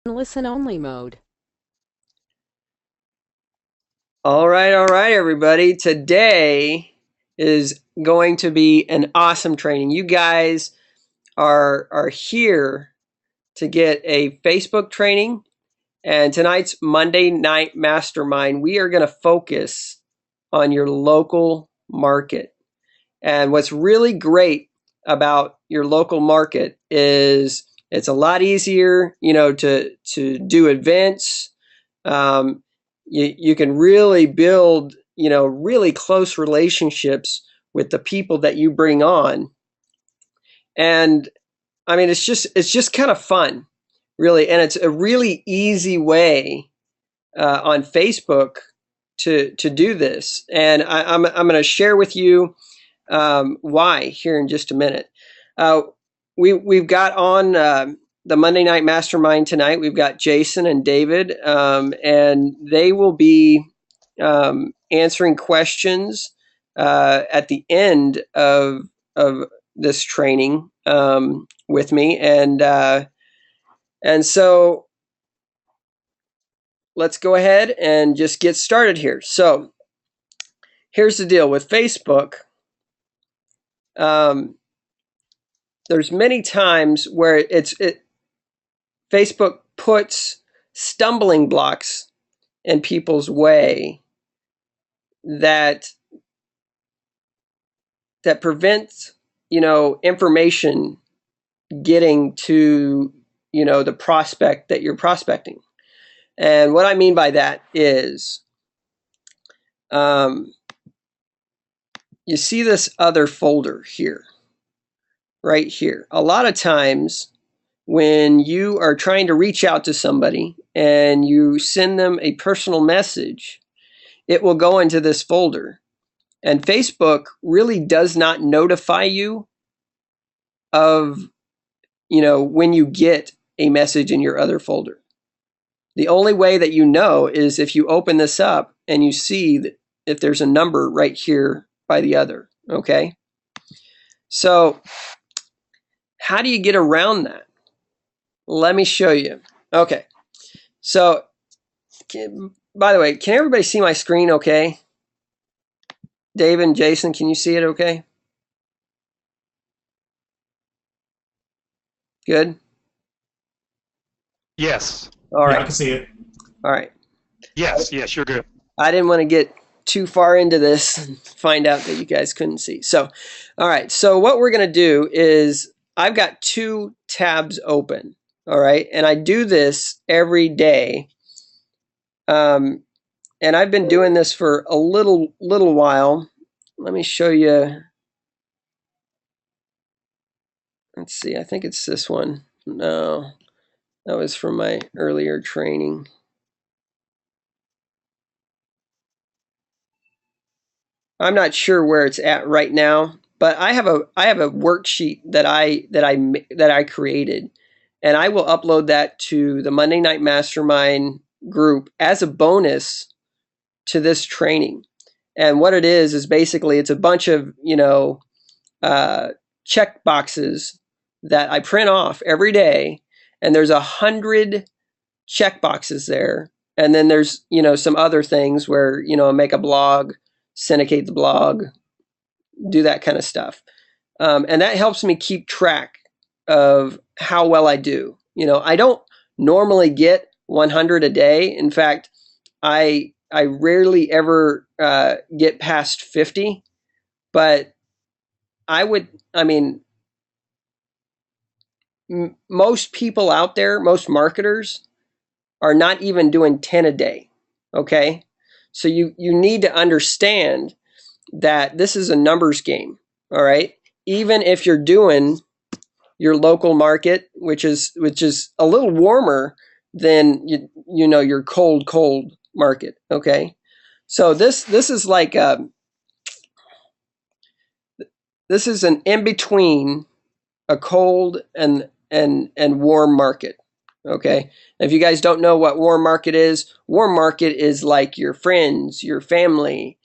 Listen only mode. All right, everybody. Today is going to be an awesome training. You guys are here to get a Facebook training, and tonight's Monday Night Mastermind, we are going to focus on your local market. And what's really great about your local market is it's a lot easier, to do events. Um, you can really build, really close relationships with the people that you bring on. And I mean, it's just kind of fun, really, and it's a really easy way on Facebook to do this. And I'm going to share with you why here in just a minute. Uh, we've got on the Monday Night Mastermind tonight. We've got Jason and David, and they will be answering questions at the end of this training with me, and so let's go ahead and just get started here. So here's the deal with Facebook. Um, there's many times where Facebook puts stumbling blocks in people's way that prevents information getting to the prospect that you're prospecting. And what I mean by that is, um, you see this other folder here, right here. A lot of times when you are trying to reach out to somebody and you send them a personal message, it will go into this folder. And Facebook really does not notify you of, when you get a message in your other folder. The only way that you know is if you open this up and you see that if there's a number right here by the other, okay? So how do you get around that? Let me show you. Okay, so by the way, can everybody see my screen okay? David and Jason, can you see it okay? Good? Yes. All Yeah, I right. can see it. All right. Yes, you're good. I didn't want to get too far into this and find out that you guys couldn't see. So, all right. So what we're going to do is I've got two tabs open. All right. And I do this every day. And I've been doing this for a little while. Let me show you. Let's see. I think it's this one. No, that was from my earlier training. I'm not sure where it's at right now, but I have a worksheet that I created, and I will upload that to the Monday Night Mastermind group as a bonus to this training. And what it is basically it's a bunch of check boxes that I print off every day, and there's 100 check boxes there, and then there's some other things where make a blog, syndicate the blog, do that kind of stuff. And that helps me keep track of how well I do. I don't normally get 100 a day. In fact, I rarely ever get past 50. But I mean, most people out there, most marketers, are not even doing 10 a day. Okay, so you need to understand that this is a numbers game. All right, even if you're doing your local market, which is a little warmer than your cold market. Okay, so this is like this is an in between a cold and warm market. Okay, if you guys don't know what warm market is like your friends, your family,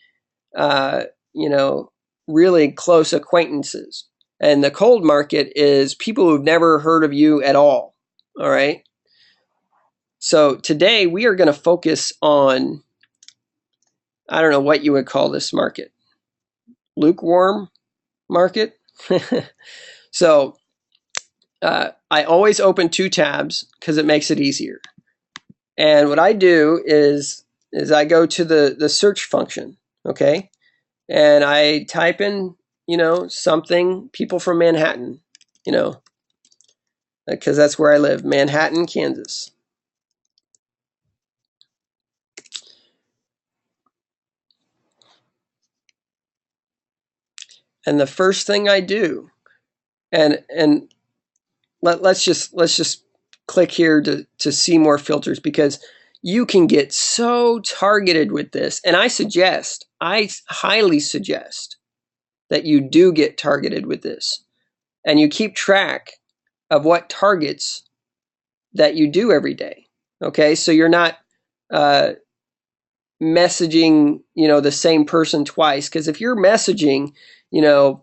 uh, you know, really close acquaintances. And the cold market is people who've never heard of you at all. All right. So today we are going to focus on, I don't know what you would call this market, lukewarm market. So I always open 2 tabs because it makes it easier. And what I do is I go to the search function, okay, and I type in, something, people from Manhattan, because that's where I live, Manhattan, Kansas. And the first thing I do, and let's just click here to see more filters, because you can get so targeted with this. And I highly suggest that you do get targeted with this, and you keep track of what targets that you do every day. Okay, so you're not messaging, the same person twice, because if you're messaging,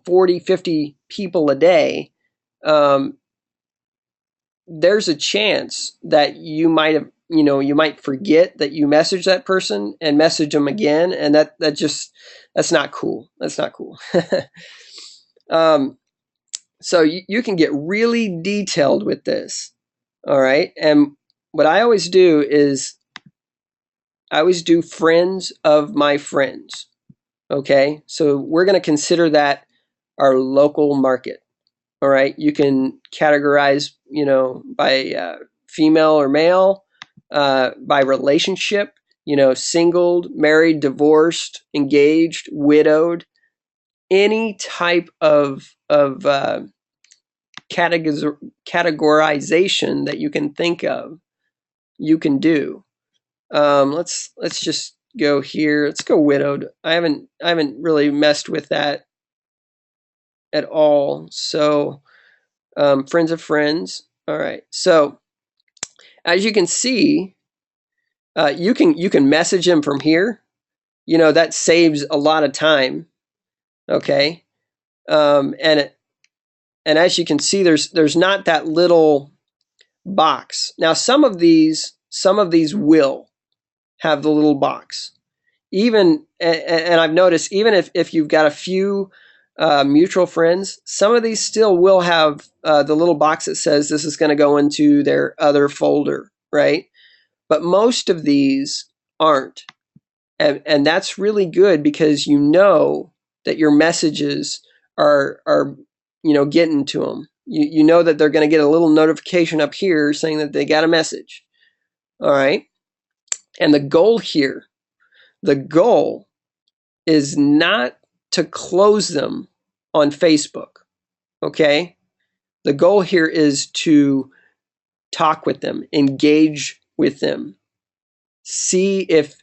40, 50 people a day, there's a chance that you might have, you might forget that you messaged that person and message them again, and that's not cool. That's not cool. So you can get really detailed with this. All right, and what I always do is I always do friends of my friends. Okay, so we're going to consider that our local market. All right, you can categorize, by female or male, by relationship, single, married, divorced, engaged, widowed, any type of categorization that you can think of, you can do. Let's just go here. Let's go widowed. I haven't really messed with that at all. So friends of friends. All right. So as you can see, you can message them from here. That saves a lot of time. Okay. And as you can see, there's not that little box. Now some of these will have the little box. Even, and I've noticed, even if you've got a few mutual friends, some of these still will have the little box that says this is going to go into their other folder, right? But most of these aren't. And that's really good, because that your messages are getting to them. You know that they're going to get a little notification up here saying that they got a message. All right. And the goal is not to close them on Facebook. Okay. The goal here is to talk with them, engage with them, see if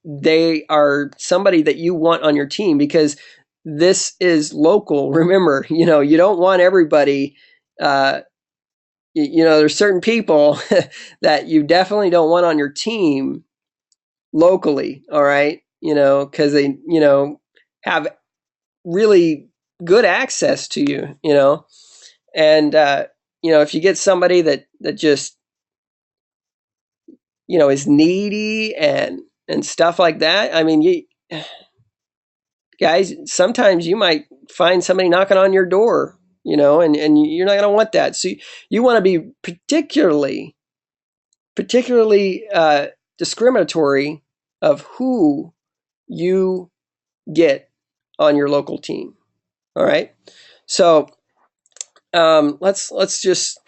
they are somebody that you want on your team, because this is local. Remember, you don't want everybody. There's certain people that you definitely don't want on your team locally. All right, because they have really good access to you. And if you get somebody that just is needy and stuff like that, I mean, guys, sometimes you might find somebody knocking on your door, and you're not going to want that. So you want to be particularly discriminatory of who you get on your local team. All right, so let's just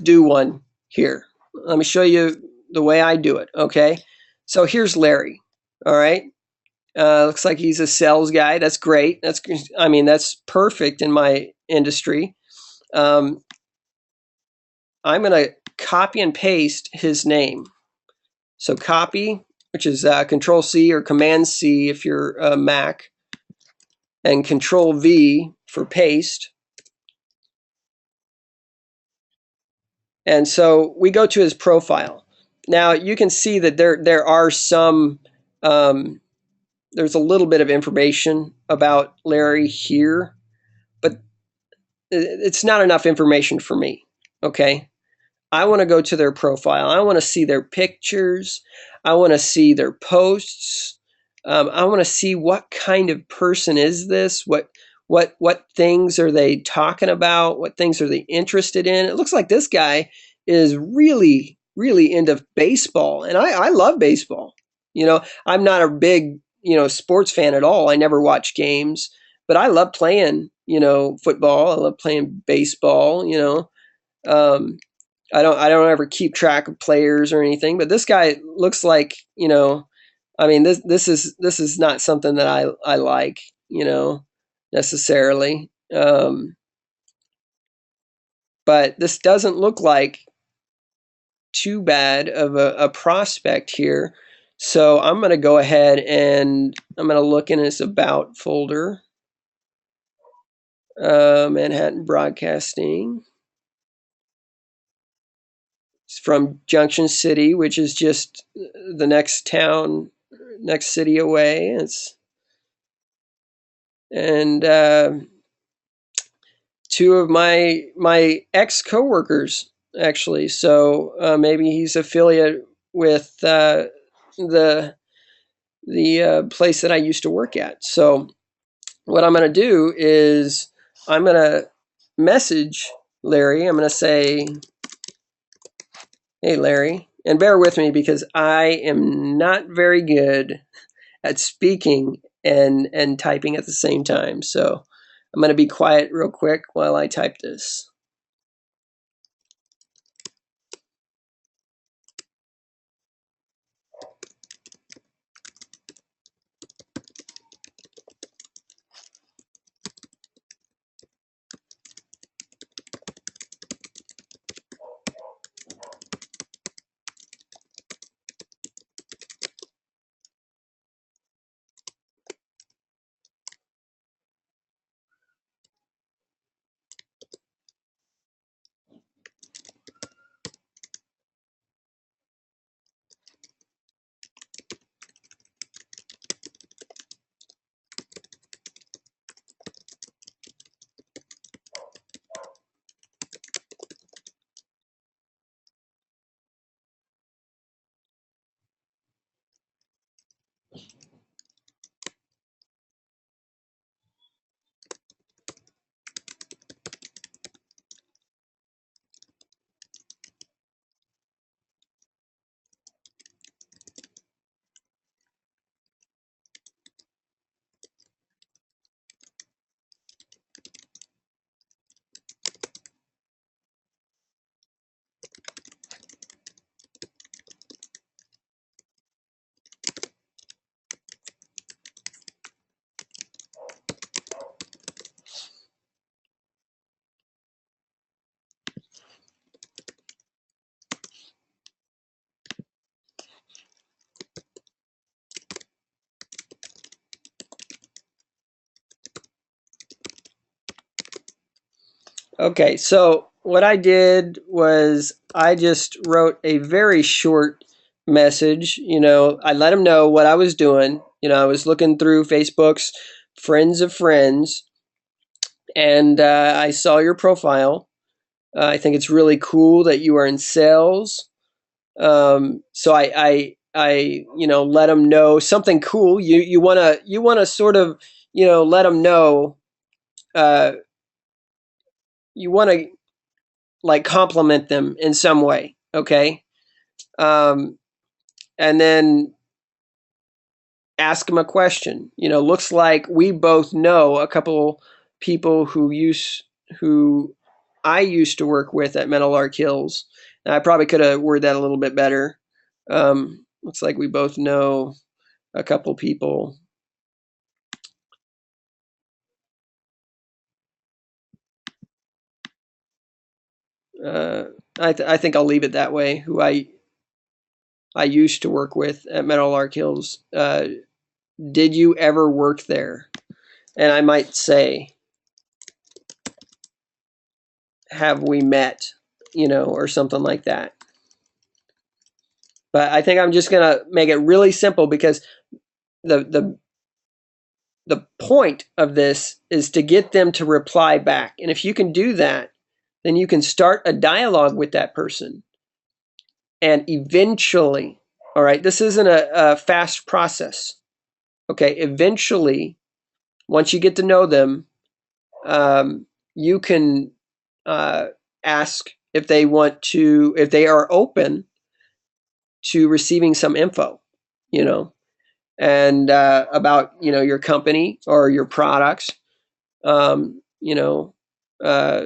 do one here. Let me show you the way I do it. Okay, so here's Larry. All right, looks like he's a sales guy. That's great. That's perfect in my industry. I'm going to copy and paste his name. So copy, which is Control C or Command C if you're a Mac, and Control V for paste. And so we go to his profile. Now you can see that there are some, there's a little bit of information about Larry here, but it's not enough information for me. Okay. I want to go to their profile. I want to see their pictures. I want to see their posts. I want to see what kind of person is this. What things are they talking about? What things are they interested in? It looks like this guy is really into baseball, and I love baseball. I'm not a big sports fan at all. I never watch games, but I love playing football. I love playing baseball. Um, I don't ever keep track of players or anything, but this guy looks like, I mean, this is not something that I like, necessarily. But this doesn't look like too bad of a prospect here. So I'm going to go ahead and I'm going to look in his about folder, Manhattan Broadcasting. It's from Junction City, which is just the next city away. And two of my ex coworkers actually. So maybe he's affiliate with the place that I used to work at. So what I'm going to do is I'm going to message Larry. I'm going to say, "Hey, Larry," and bear with me because I am not very good at speaking and typing at the same time. So I'm going to be quiet real quick while I type this. Okay, so what I did was I just wrote a very short message. I let him know what I was doing. I was looking through Facebook's friends of friends, and I saw your profile. I think it's really cool that you are in sales. So I let him know something cool. You wanna sort of let him know. Uh, you want to like compliment them in some way, okay? Um, and then ask them a question. Looks like we both know a couple people who I used to work with at Mental Arc Hills. And I probably could have worded that a little bit better. Looks like we both know a couple people. Uh, I think I'll leave it that way. Who I used to work with at Mental Arc Hills. Did you ever work there? And I might say, have we met, or something like that. But I think I'm just going to make it really simple because the, the, the point of this is to get them to reply back. And if you can do that, and you can start a dialogue with that person. And eventually, all right, this isn't a fast process. Okay, eventually, once you get to know them, you can ask if they want to, if they are open to receiving some info, you know, and about, you know, your company or your products, you know, uh,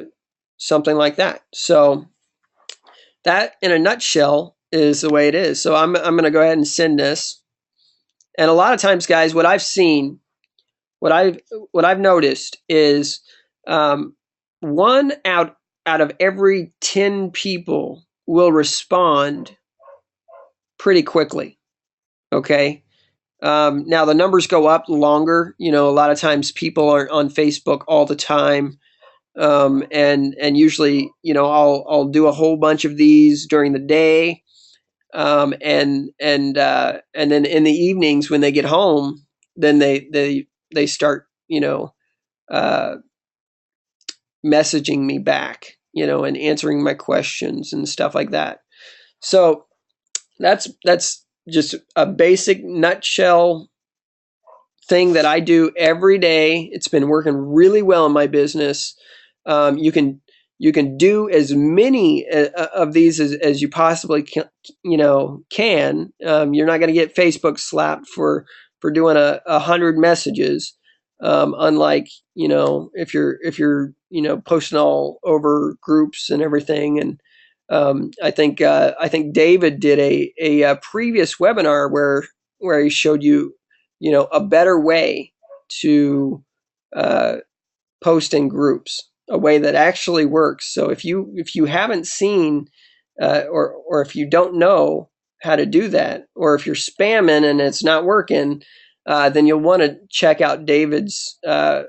something like that. So that, in a nutshell, is the way it is. So I'm going to go ahead and send this. And a lot of times, guys, what I've seen, what I've what I've noticed is um, one out of every 10 people will respond pretty quickly. Okay. Now the numbers go up longer. You know, a lot of times people aren't on Facebook all the time, and usually, you know, I'll do a whole bunch of these during the day, and then in the evenings when they get home, then they start, you know, uh, messaging me back, you know, and answering my questions and stuff like that. So that's just a basic nutshell thing that I do every day. It's been working really well in my business. You can do as many of these as you possibly can. You know, you're not going to get Facebook slapped for doing 100 messages. Unlike, you know, if you're you know, posting all over groups and everything. And I think David did a previous webinar where he showed you, you know, a better way to uh, post in groups, a way that actually works. So if you haven't seen, or if you don't know how to do that, or if you're spamming and it's not working, then you'll want to check out David's uh,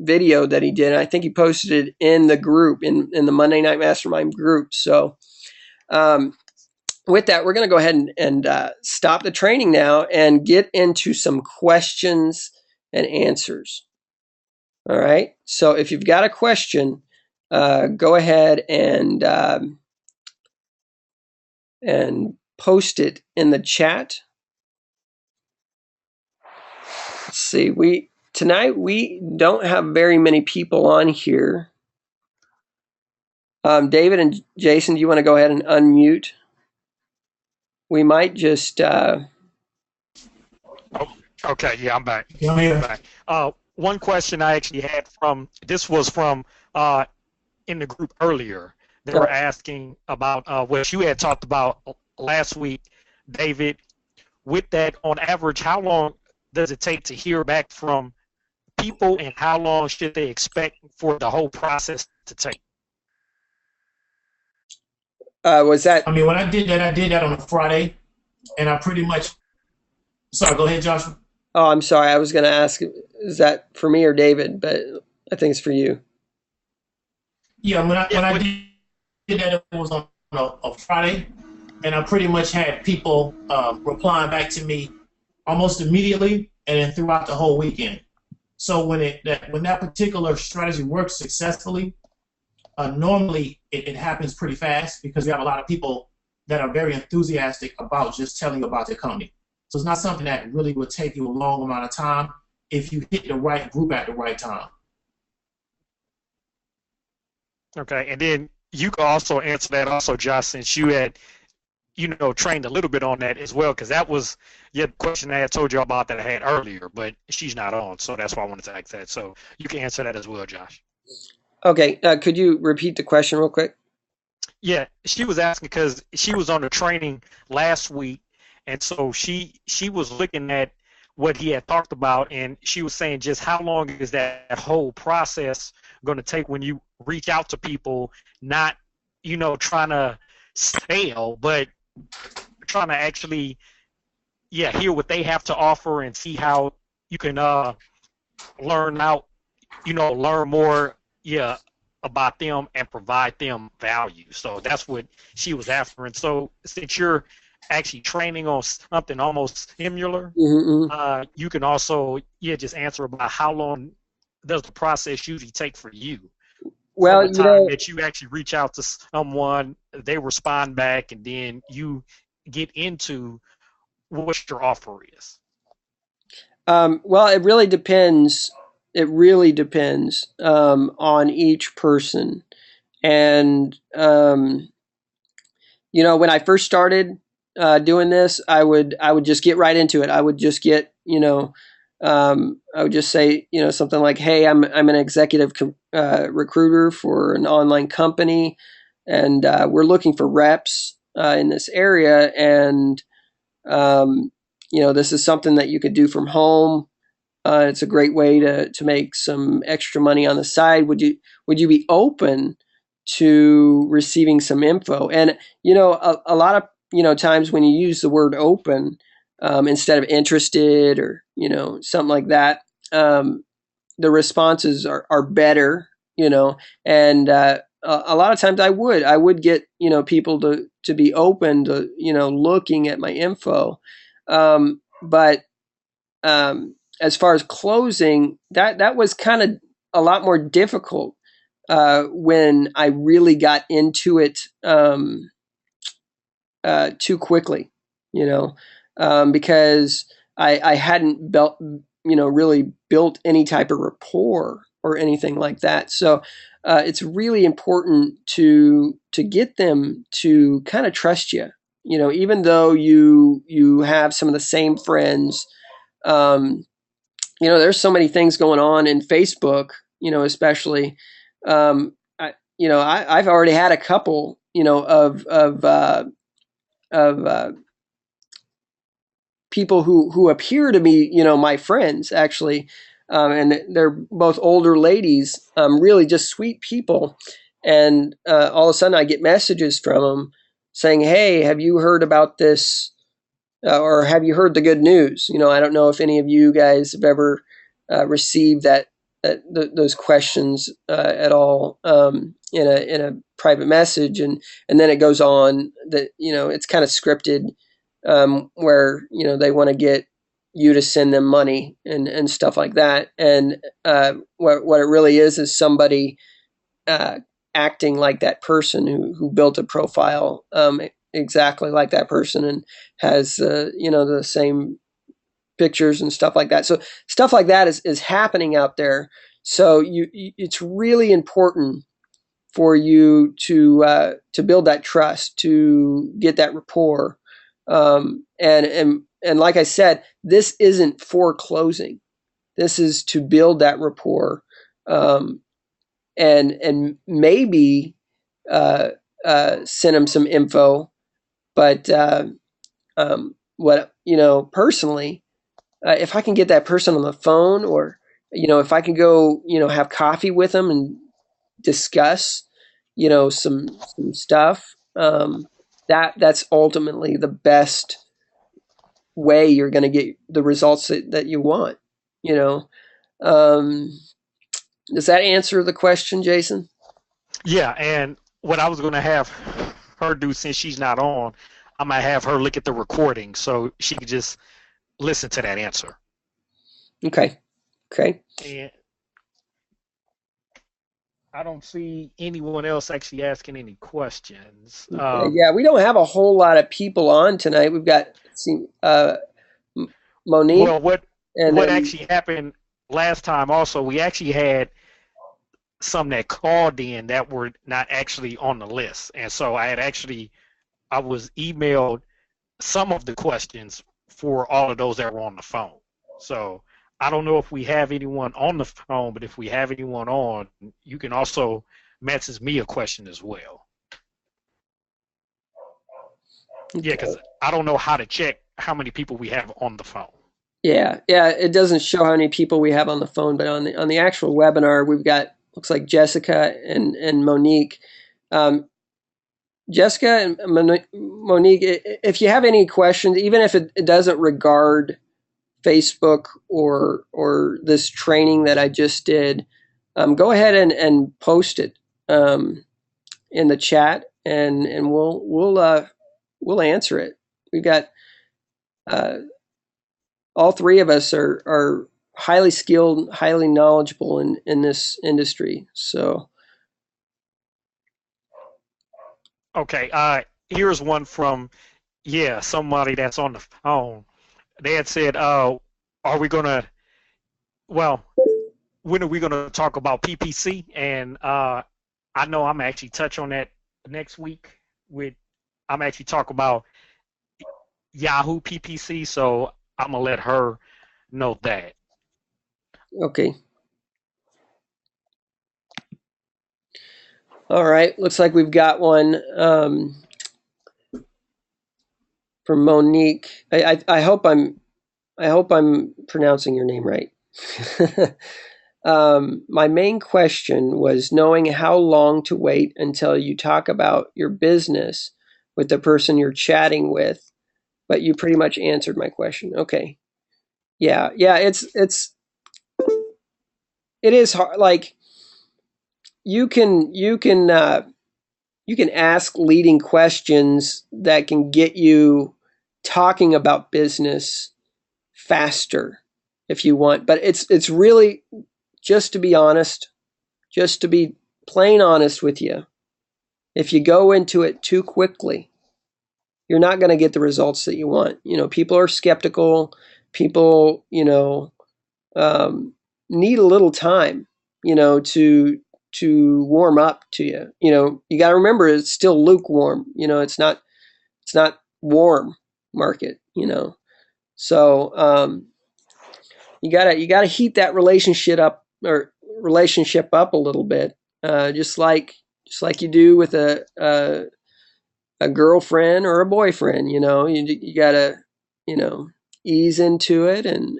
video that he did. I think he posted it in the group, in the Monday Night Mastermind group. So um, with that, we're going to go ahead and stop the training now and get into some questions and answers. All right. So if you've got a question, go ahead and post it in the chat. Let's see. Tonight we don't have very many people on here. David and Jason, do you want to go ahead and unmute? We might just. Oh, okay, yeah, I'm back. Yeah, I'm here. Back. One question I actually had was from in the group earlier. They were asking about what you had talked about last week, David. With that, on average, how long does it take to hear back from people, and how long should they expect for the whole process to take? Was that? I mean, when I did that on a Friday, and I pretty much. Sorry, go ahead, Joshua. Oh, I'm sorry. I was going to ask, is that for me or David? But I think it's for you. Yeah, when I did that, it was on a Friday, and I pretty much had people replying back to me almost immediately, and then throughout the whole weekend. So when that particular strategy works successfully, normally it happens pretty fast because we have a lot of people that are very enthusiastic about just telling you about their company. So it's not something that really would take you a long amount of time if you hit the right group at the right time. Okay, and then you can also answer that also, Josh, since you had, you know, trained a little bit on that as well, because that was the question I had told you about that I had earlier, but she's not on, so that's why I wanted to ask that. So you can answer that as well, Josh. Okay, could you repeat the question real quick? Yeah, she was asking because she was on the training last week, and so she was looking at what he had talked about, and she was saying just how long is that whole process going to take when you reach out to people, not, you know, trying to sell, but trying to actually, yeah, hear what they have to offer and see how you can learn more, yeah, about them and provide them value. So that's what she was after. And so since you're actually training on something almost similar, you can also, yeah, just answer about how long does the process usually take for you? from Well, the time that you actually reach out to someone, they respond back, and then you get into what your offer is? well, it really depends. It really depends on each person. And when I first started doing this, I would just get right into it. I would just get, I would just say, something like, "Hey, I'm an executive recruiter for an online company, and we're looking for reps in this area, and this is something that you could do from home. It's a great way to make some extra money on the side. Would you be open to receiving some info?" And a lot of times when you use the word open instead of interested, or something like that, the responses are better. And a lot of times I would get people to be open to looking at my info, but as far as closing, that was kind of a lot more difficult when I really got into it too quickly, because I hadn't built, really built any type of rapport or anything like that. So it's really important to get them to kind of trust you. Even though you have some of the same friends. Um, there's so many things going on in Facebook, especially. I've already had a couple, of people who appear to be, my friends actually, and they're both older ladies, really just sweet people, and all of a sudden I get messages from them saying, "Hey, have you heard about this?" Or have you heard the good news? I don't know if any of you guys have ever received those questions at all in a private message, and then it goes on that it's kind of scripted, where they want to get you to send them money and stuff like that. And what it really is somebody uh, acting like that person who built a profile exactly like that person, and has the same pictures and stuff like that. So stuff like that is happening out there. So it's really important for you to build that trust, to get that rapport, and like I said, this isn't for closing. This is to build that rapport, um, and maybe uh, send them some info. But what personally, if I can get that person on the phone, or if I can go have coffee with them and discuss some stuff, that's ultimately the best way you're going to get the results that you want. You know, um, does that answer the question, Jason? Yeah, and what I was going to have her do, since she's not on, I might have her look at the recording so she could just listen to that answer. Okay. Okay. And I don't see anyone else actually asking any questions. Okay. Yeah, we don't have a whole lot of people on tonight. We've got, let's see, Monique, Well, what and what then actually happened last time? Also, we actually had some that called in that were not actually on the list, and so I was emailed some of the questions for all of those that were on the phone. So I don't know if we have anyone on the phone, but if we have anyone on, you can also message me a question as well. Yeah, okay. because I don't know how to check how many people we have on the phone. Yeah, it doesn't show how many people we have on the phone, but on the actual webinar, we've got, looks like Jessica and Monique. Um, Jessica and Monique, if you have any questions, even if it doesn't regard Facebook or this training that I just did, go ahead and post it in the chat, and we'll answer it. We've got uh, all three of us are highly skilled, highly knowledgeable in this industry. So Okay. Here's one from somebody that's on the phone. They had said, are we gonna? Well, when are we gonna talk about PPC? And I know I'm actually touch on that next week. With I'm actually talk about Yahoo PPC, so I'm gonna let her know that. Okay. All right. Looks like we've got one from Monique. I hope I'm pronouncing your name right. My main question was knowing how long to wait until you talk about your business with the person you're chatting with, but you pretty much answered my question. Okay. Yeah. It is hard. Like you can ask leading questions that can get you talking about business faster if you want, but it's really, just to be honest, just to be plain honest with you, if you go into it too quickly, you're not going to get the results that you want. People are skeptical. People, need a little time, to warm up to you. You got to remember it's still lukewarm. It's not warm market. So you gotta heat that relationship up a little bit, just like you do with a girlfriend or a boyfriend. You gotta ease into it and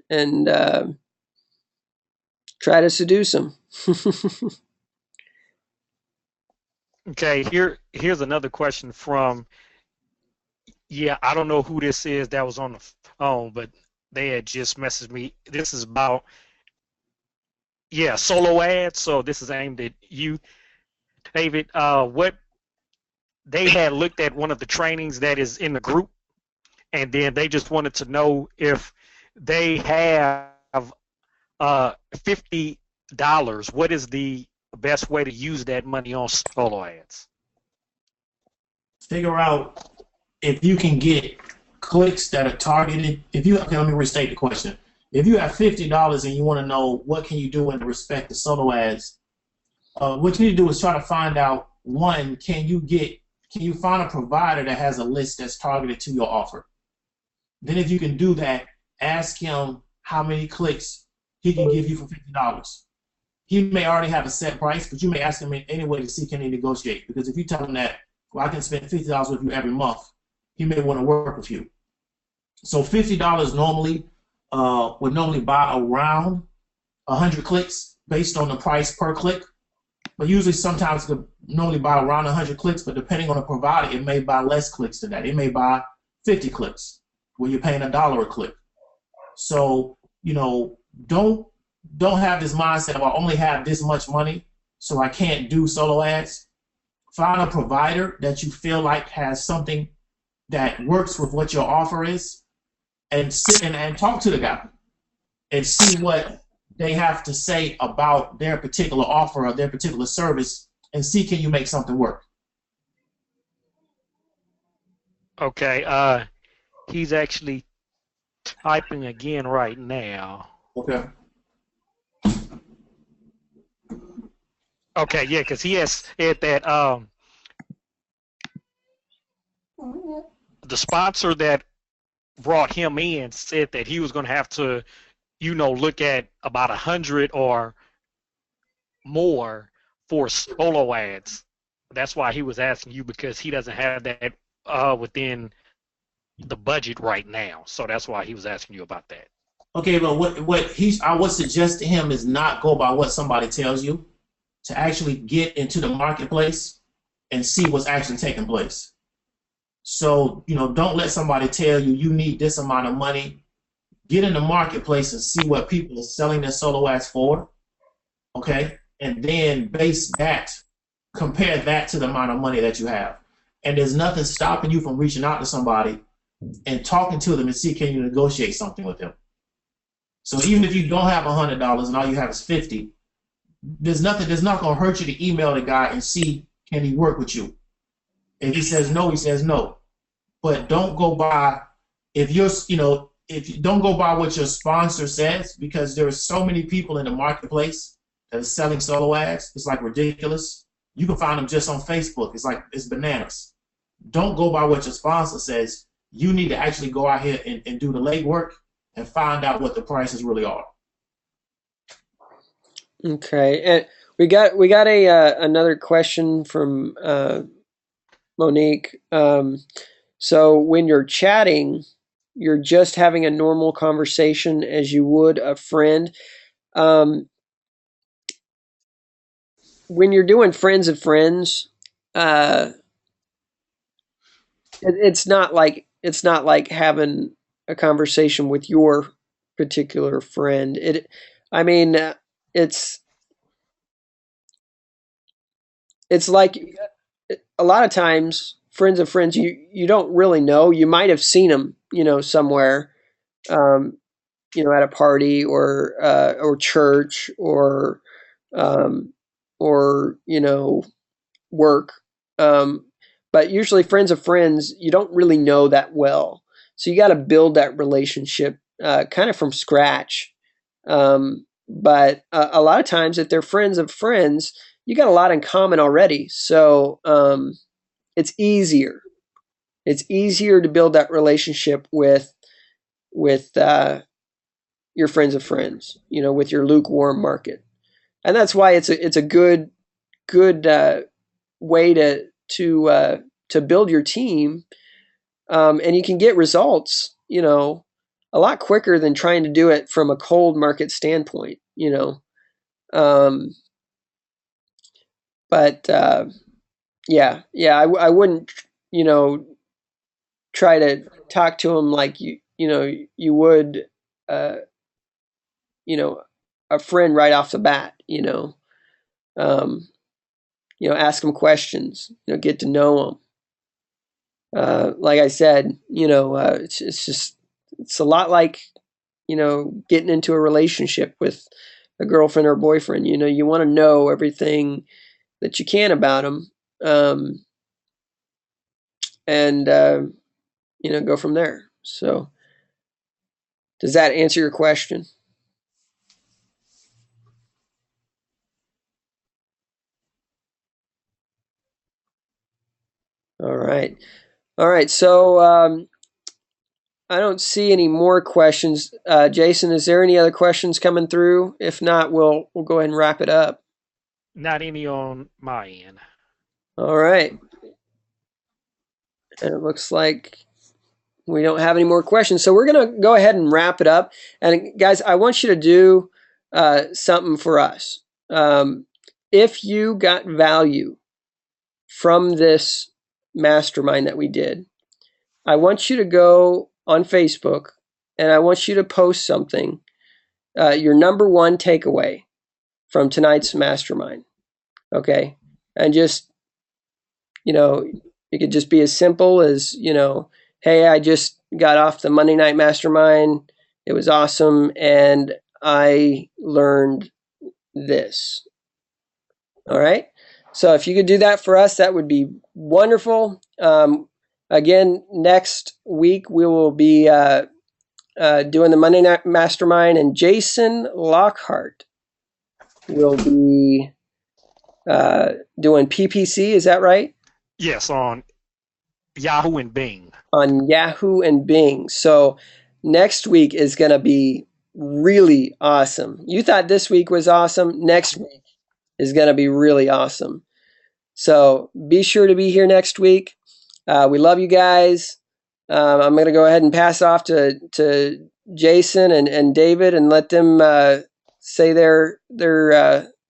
try to seduce them. Okay, here's another question from I don't know who this is that was on the phone, but they had just messaged me. This is about solo ads. So this is aimed at you, David. What they had looked at one of the trainings that is in the group, and then they just wanted to know if they have $50. What is the best way to use that money on solo ads? Figure out if you can get clicks that are targeted. Okay, let me restate the question. If you have $50 and you want to know what can you do in respect to solo ads, what you need to do is try to find out, one, can you find a provider that has a list that's targeted to your offer? Then if you can do that, ask him how many clicks he can give you for $50. He may already have a set price, but you may ask him anyway to see can he negotiate. Because if you tell him that, well, I can spend $50 with you every month, he may want to work with you. So $50 normally would normally buy around 100 clicks based on the price per click. But usually sometimes it could normally buy around 100 clicks, but depending on the provider, it may buy less clicks than that. It may buy 50 clicks where you're paying $1 a click. So, don't have this mindset of I only have this much money, so I can't do solo ads. Find a provider that you feel like has something that works with what your offer is, and sit and talk to the guy and see what they have to say about their particular offer or their particular service, and see can you make something work. Okay, he's actually typing again right now. Okay. Okay, yeah, because he has said that the sponsor that brought him in said that he was going to have to, look at about 100 or more for solo ads. That's why he was asking you, because he doesn't have that within the budget right now. So that's why he was asking you about that. Okay, but I would suggest to him is not go by what somebody tells you, to actually get into the marketplace and see what's actually taking place. So, don't let somebody tell you you need this amount of money. Get in the marketplace and see what people are selling their solo ads for, okay? And then compare that to the amount of money that you have. And there's nothing stopping you from reaching out to somebody and talking to them and see can you negotiate something with them. So even if you don't have $100 and all you have is $50, there's not going to hurt you to email the guy and see can he work with you. If he says no, he says no. But don't go by if you're if you don't go by what your sponsor says, because there's so many people in the marketplace that are selling solo ads. It's like ridiculous. You can find them just on Facebook. It's bananas. Don't go by what your sponsor says. You need to actually go out here and do the legwork and find out what the prices really are. Okay, and we got a another question from Monique. So when you're chatting, you're just having a normal conversation as you would a friend. Um, when you're doing friends of friends, uh, it's not like having a conversation with your particular friend. I mean, it's it's like a lot of times friends of friends you don't really know. You might have seen them, somewhere, um, at a party or church um, or work. Um, but usually, friends of friends, you don't really know that well. So you got to build that relationship kind of from scratch. But a lot of times, if they're friends of friends, you got a lot in common already. So it's easier. It's easier to build that relationship with your friends of friends. With your lukewarm market, and that's why it's a good way to build your team, and you can get results, a lot quicker than trying to do it from a cold market standpoint. Um, but yeah, I wouldn't, try to talk to them like you would, uh, you know, a friend right off the bat. Um, ask them questions, get to know them. Like I said, it's a lot like, getting into a relationship with a girlfriend or a boyfriend. You want to know everything that you can about them, and go from there. So, does that answer your question? All right, all right. So I don't see any more questions. Jason, is there any other questions coming through? If not, we'll go ahead and wrap it up. Not any on my end. All right, and it looks like we don't have any more questions. So we're going to go ahead and wrap it up. And guys, I want you to do something for us. If you got value from this mastermind that we did, I want you to go on Facebook and I want you to post something, your number one takeaway from tonight's mastermind. Okay. And just, it could just be as simple as, hey, I just got off the Monday Night Mastermind. It was awesome. And I learned this. All right. So if you could do that for us, that would be wonderful. Again, next week we will be doing the Monday Night Mastermind, and Jason Lockhart will be doing PPC. Is that right? Yes, on Yahoo and Bing. On Yahoo and Bing. So next week is going to be really awesome. You thought this week was awesome. Next week is going to be really awesome. So be sure to be here next week. We love you guys. I'm going to go ahead and pass off to Jason and David and let them say their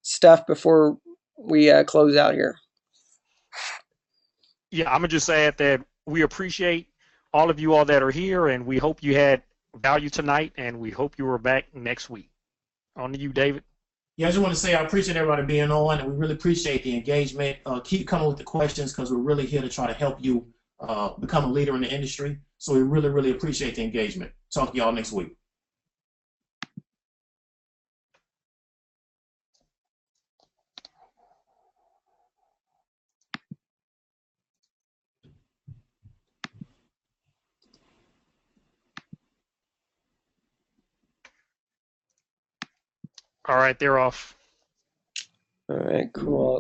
stuff before we close out here. Yeah, I'm gonna just add that we appreciate all of you all that are here, and we hope you had value tonight, and we hope you are back next week. On to you, David. Yeah, I just want to say I appreciate everybody being on, and we really appreciate the engagement. Keep coming with the questions because we're really here to try to help you become a leader in the industry. So we really, really appreciate the engagement. Talk to y'all next week. All right, they're off. All right, cool.